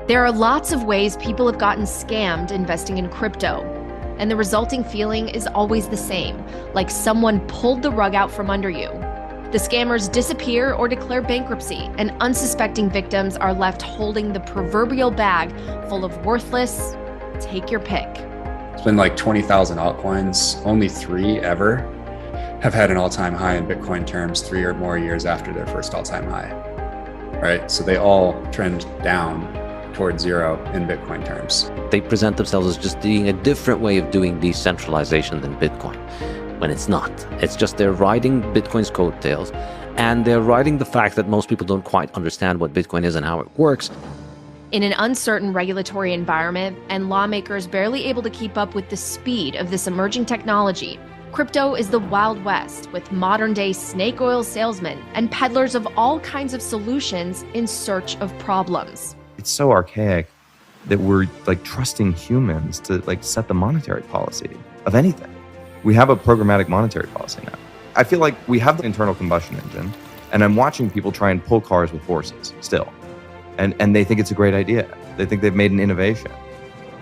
There are lots of ways people have gotten scammed investing in crypto, and the resulting feeling is always the same, like someone pulled the rug out from under you. The scammers disappear or declare bankruptcy, and unsuspecting victims are left holding the proverbial bag full of worthless, take your pick. It's been like 20,000 altcoins. Only 3 ever have had an all-time high in Bitcoin terms 3 or more years after their first all-time high, right? So they all trend down towards zero in Bitcoin terms. They present themselves as just being a different way of doing decentralization than Bitcoin, when it's not. It's just they're riding Bitcoin's coattails, and they're riding the fact that most people don't quite understand what Bitcoin is and how it works. In an uncertain regulatory environment and lawmakers barely able to keep up with the speed of this emerging technology, crypto is the Wild West, with modern-day snake oil salesmen and peddlers of all kinds of solutions in search of problems. It's so archaic that we're like trusting humans to like set the monetary policy of anything. We have a programmatic monetary policy now. I feel like we have the internal combustion engine, and I'm watching people try and pull cars with horses still. And they think it's a great idea. They think they've made an innovation.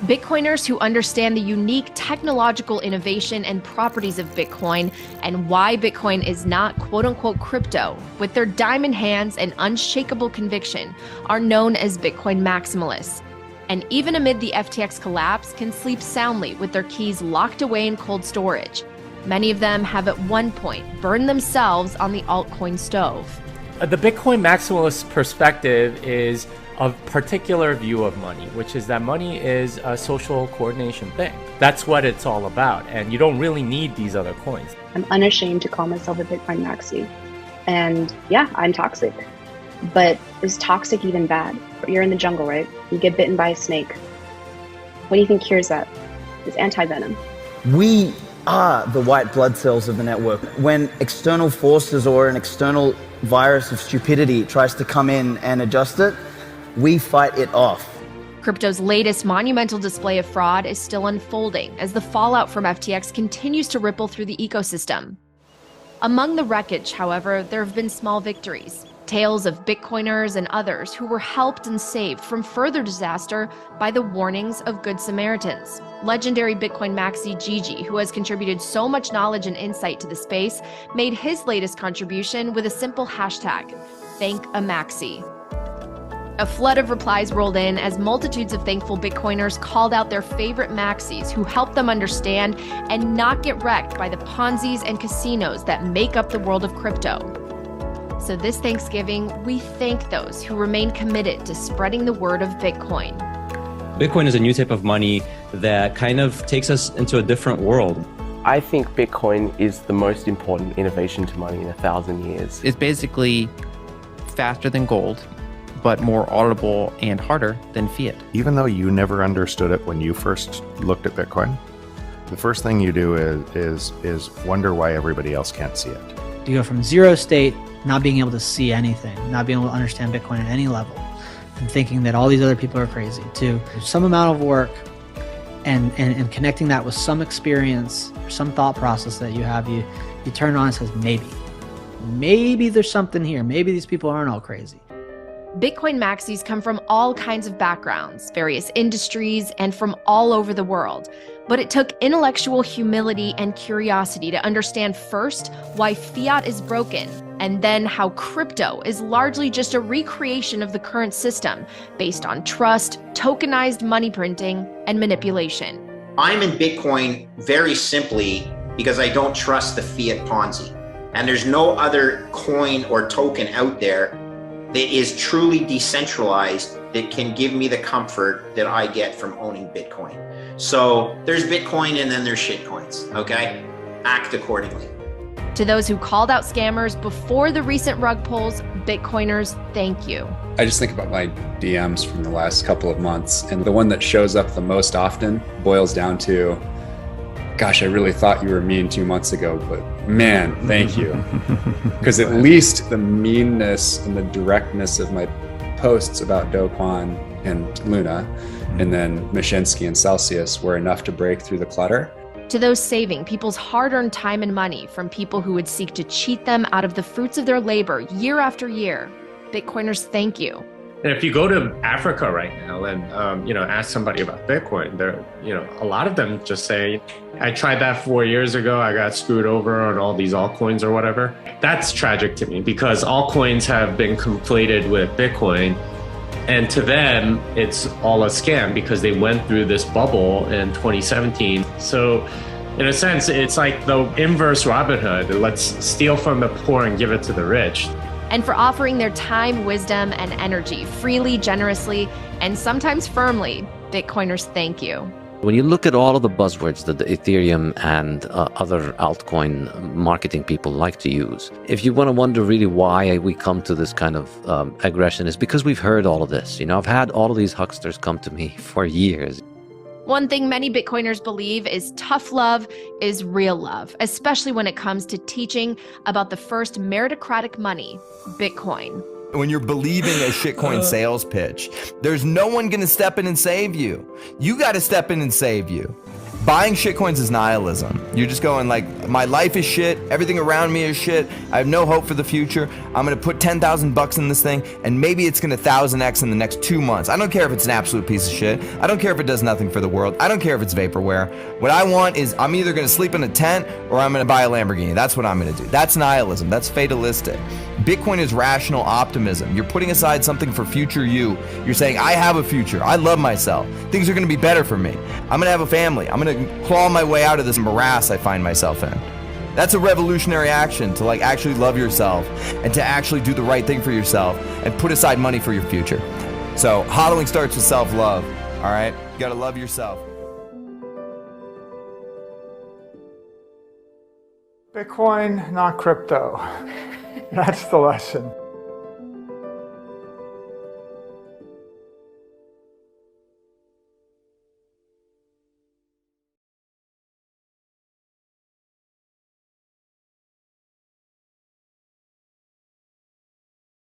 Bitcoiners who understand the unique technological innovation and properties of Bitcoin and why Bitcoin is not quote-unquote crypto, with their diamond hands and unshakable conviction, are known as Bitcoin maximalists. And even amid the FTX collapse, can sleep soundly with their keys locked away in cold storage. Many of them have at one point burned themselves on the altcoin stove. The Bitcoin maximalist perspective is a particular view of money, which is that money is a social coordination thing. That's what it's all about, and you don't really need these other coins. I'm unashamed to call myself a Bitcoin maxi. And yeah, I'm toxic. But is toxic even bad? You're in the jungle, right? You get bitten by a snake. What do you think cures that? It's anti-venom. We are the white blood cells of the network. When external forces or an external virus of stupidity tries to come in and adjust it, we fight it off. Crypto's latest monumental display of fraud is still unfolding as the fallout from FTX continues to ripple through the ecosystem. Among the wreckage, however, there have been small victories. Tales of Bitcoiners and others who were helped and saved from further disaster by the warnings of Good Samaritans. Legendary Bitcoin maxi Gigi, who has contributed so much knowledge and insight to the space, made his latest contribution with a simple hashtag, #ThankAMaxi. A flood of replies rolled in as multitudes of thankful Bitcoiners called out their favorite maxis who helped them understand and not get wrecked by the Ponzi's and casinos that make up the world of crypto. So this Thanksgiving, we thank those who remain committed to spreading the word of Bitcoin. Bitcoin is a new type of money that kind of takes us into a different world. I think Bitcoin is the most important innovation to money in 1,000 years. It's basically faster than gold, but more audible and harder than fiat. Even though you never understood it when you first looked at Bitcoin, the first thing you do is wonder why everybody else can't see it. You go from zero state, not being able to see anything, not being able to understand Bitcoin at any level, and thinking that all these other people are crazy, to some amount of work and connecting that with some experience, or some thought process that you have, you turn on and says, maybe there's something here. Maybe these people aren't all crazy. Bitcoin maxis come from all kinds of backgrounds, various industries, and from all over the world. But it took intellectual humility and curiosity to understand first why fiat is broken, and then how crypto is largely just a recreation of the current system based on trust, tokenized money printing, and manipulation. I'm in Bitcoin very simply because I don't trust the fiat Ponzi. And there's no other coin or token out there that is truly decentralized that can give me the comfort that I get from owning Bitcoin. So there's Bitcoin and then there's shitcoins, okay? Act accordingly. To those who called out scammers before the recent rug pulls, Bitcoiners, thank you. I just think about my DMs from the last couple of months, and the one that shows up the most often boils down to, gosh, I really thought you were mean 2 months ago, but man, thank you. Because at least the meanness and the directness of my posts about Do Kwon and Luna, and then Mashinsky and Celsius were enough to break through the clutter. To those saving people's hard-earned time and money from people who would seek to cheat them out of the fruits of their labor year after year, Bitcoiners, thank you. And if you go to Africa right now and, ask somebody about Bitcoin, a lot of them just say, I tried that 4 years ago. I got screwed over on all these altcoins or whatever. That's tragic to me because altcoins have been conflated with Bitcoin. And to them, it's all a scam because they went through this bubble in 2017. So in a sense, it's like the inverse Robin Hood. Let's steal from the poor and give it to the rich. And for offering their time, wisdom, and energy freely, generously, and sometimes firmly, Bitcoiners thank you. When you look at all of the buzzwords that the Ethereum and other altcoin marketing people like to use, if you want to wonder really why we come to this kind of aggression, is because we've heard all of this. I've had all of these hucksters come to me for years. One thing many Bitcoiners believe is tough love is real love, especially when it comes to teaching about the first meritocratic money, Bitcoin. When you're believing a shitcoin sales pitch, there's no one gonna step in and save you. You gotta step in and save you. Buying shitcoins is nihilism. You're just going like, my life is shit, everything around me is shit, I have no hope for the future, I'm gonna put 10,000 bucks in this thing, and maybe it's gonna 1000x in the next 2 months. I don't care if it's an absolute piece of shit, I don't care if it does nothing for the world, I don't care if it's vaporware. What I want is, I'm either gonna sleep in a tent, or I'm gonna buy a Lamborghini. That's what I'm gonna do. That's nihilism, that's fatalistic. Bitcoin is rational optimism. You're putting aside something for future you. You're saying, I have a future, I love myself, things are gonna be better for me, I'm gonna have a family, I'm gonna claw my way out of this morass I find myself in. That's a revolutionary action, to actually love yourself and to actually do the right thing for yourself and put aside money for your future. So hodling starts with self-love, all right? You gotta love yourself. Bitcoin, not crypto. That's the lesson.